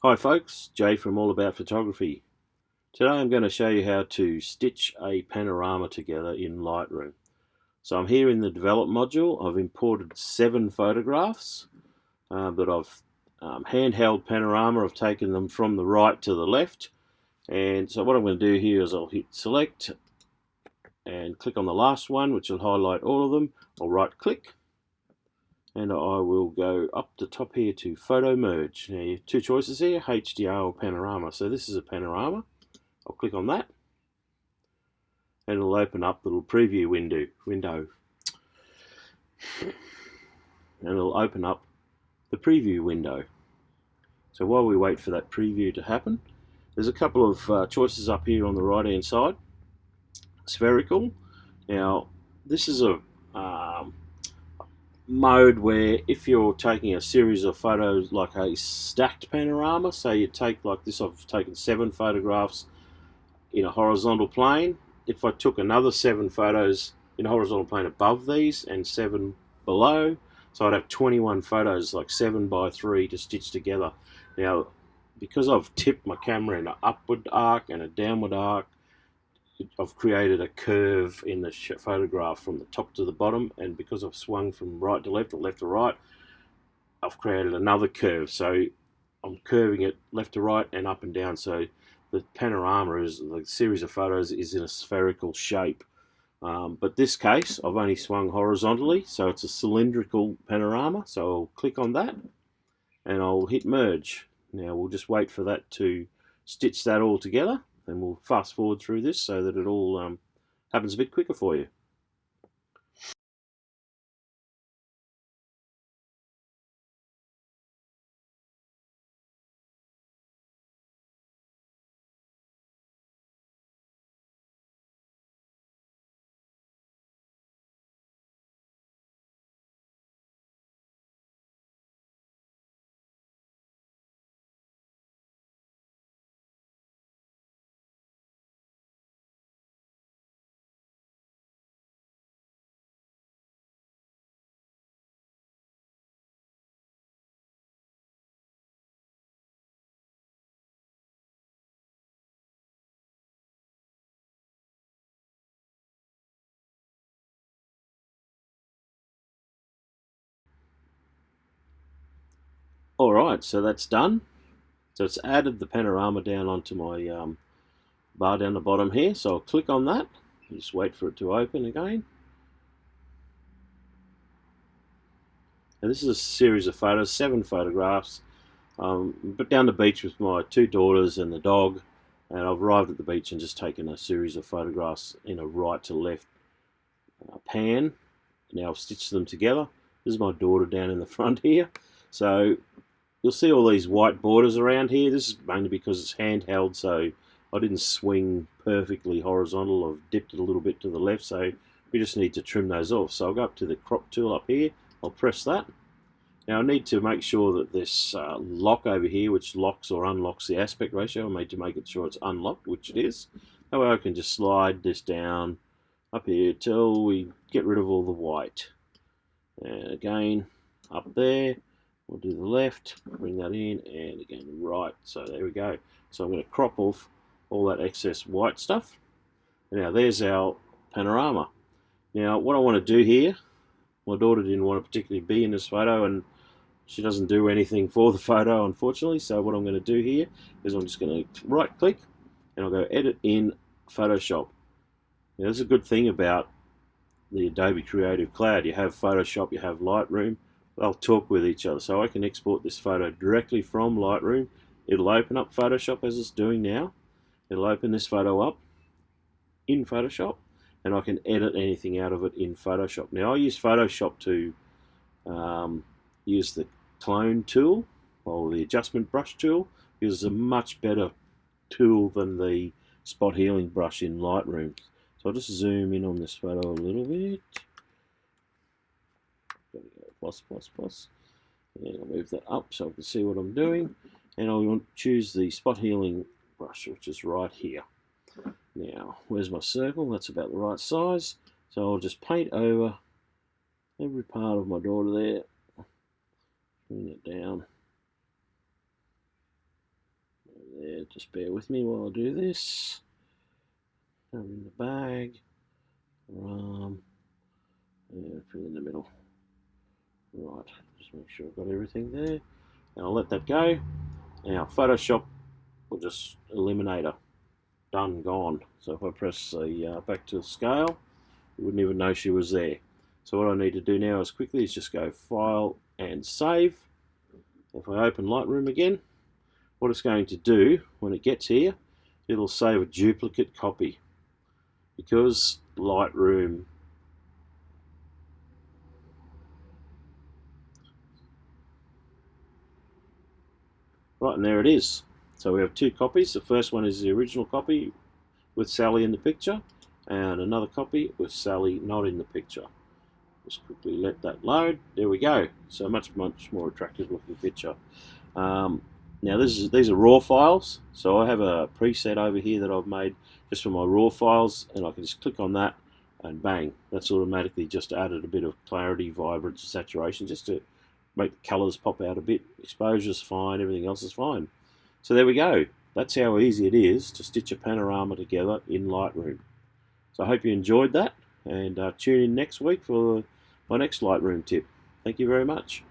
Hi folks, Jay from All About Photography. Today I'm going to show you how to stitch a panorama together in Lightroom. So I'm here in the develop module. I've imported 7 photographs that I've handheld panorama. I've taken them from the right to the left. And so what I'm going to do here is I'll hit select and click on the last one, which will highlight all of them. I'll right click and I will go up the top here to photo merge. Now you have 2 choices here, HDR or panorama. So this is a panorama. I'll click on that and it'll open up the little preview window and it'll open up the preview window. So while we wait for that preview to happen, there's a couple of choices up here on the right hand side. Spherical. Now this is a mode where if you're taking a series of photos like a stacked panorama, so you take like this, I've taken 7 photographs in a horizontal plane. If I took another 7 photos in a horizontal plane above these and 7 below, so I'd have 21 photos, like 7 by 3 to stitch together. Now, because I've tipped my camera in an upward arc and a downward arc, I've created a curve in the photograph from the top to the bottom, and because I've swung from right to left or left to right, I've created another curve. So I'm curving it left to right and up and down. So the panorama is the series of photos is in a spherical shape. But this case, I've only swung horizontally, so it's a cylindrical panorama. So I'll click on that and I'll hit merge. Now we'll just wait for that to stitch that all together, and we'll fast forward through this so that it all happens a bit quicker for you. Alright, so that's done. So it's added the panorama down onto my bar down the bottom here. So I'll click on that. Just wait for it to open again. And this is a series of photos, 7 photographs. But down the beach with my 2 daughters and the dog. And I've arrived at the beach and just taken a series of photographs in a right to left pan. Now I've stitched them together. This is my daughter down in the front here. So you'll see all these white borders around here. This is mainly because it's handheld, so I didn't swing perfectly horizontal. I've dipped it a little bit to the left, so we just need to trim those off. So I'll go up to the crop tool up here. I'll press that. Now I need to make sure that this lock over here, which locks or unlocks the aspect ratio, I need to make sure it's unlocked, which it is. That way I can just slide this down up here till we get rid of all the white. And again, up there, we'll do the left, bring that in, and again right. So there we go. So I'm going to crop off all that excess white stuff. Now there's our panorama. Now what I want to do here, my daughter didn't want to particularly be in this photo, and she doesn't do anything for the photo, unfortunately. So what I'm going to do here is I'm just going to right click and I'll go edit in Photoshop. Now there's a good thing about the Adobe Creative Cloud. You have Photoshop, you have Lightroom. They'll talk with each other. So I can export this photo directly from Lightroom. It'll open up Photoshop as it's doing now. It'll open this photo up in Photoshop, and I can edit anything out of it in Photoshop. Now I use Photoshop to use the clone tool or the adjustment brush tool, because it's a much better tool than the spot healing brush in Lightroom. So I'll just zoom in on this photo a little bit. There we go, plus, plus, plus. And I'll move that up so I can see what I'm doing. And I'll want to choose the spot healing brush, which is right here. Now, where's my circle? That's about the right size. So I'll just paint over every part of my daughter there. Bring it down. There, just bear with me while I do this. I'm in the bag. Yeah, fill in the middle. Right, just make sure I've got everything there. And I'll let that go. Now, Photoshop will just eliminator. Done, gone. So if I press the back to the scale, you wouldn't even know she was there. So what I need to do now is quickly is just go File and Save. If I open Lightroom again, what it's going to do when it gets here, it'll save a duplicate copy, because Lightroom right, and there it is. So we have two copies. The first one is the original copy with Sally in the picture, and another copy with Sally not in the picture. Just quickly let that load. There we go. So much more attractive looking picture. Now these are RAW files, so I have a preset over here that I've made just for my RAW files, and I can just click on that and bang, that's automatically just added a bit of clarity, vibrance, saturation, just to make the colours pop out a bit. Exposure's fine, everything else is fine. So there we go. That's how easy it is to stitch a panorama together in Lightroom. So I hope you enjoyed that, and tune in next week for my next Lightroom tip. Thank you very much.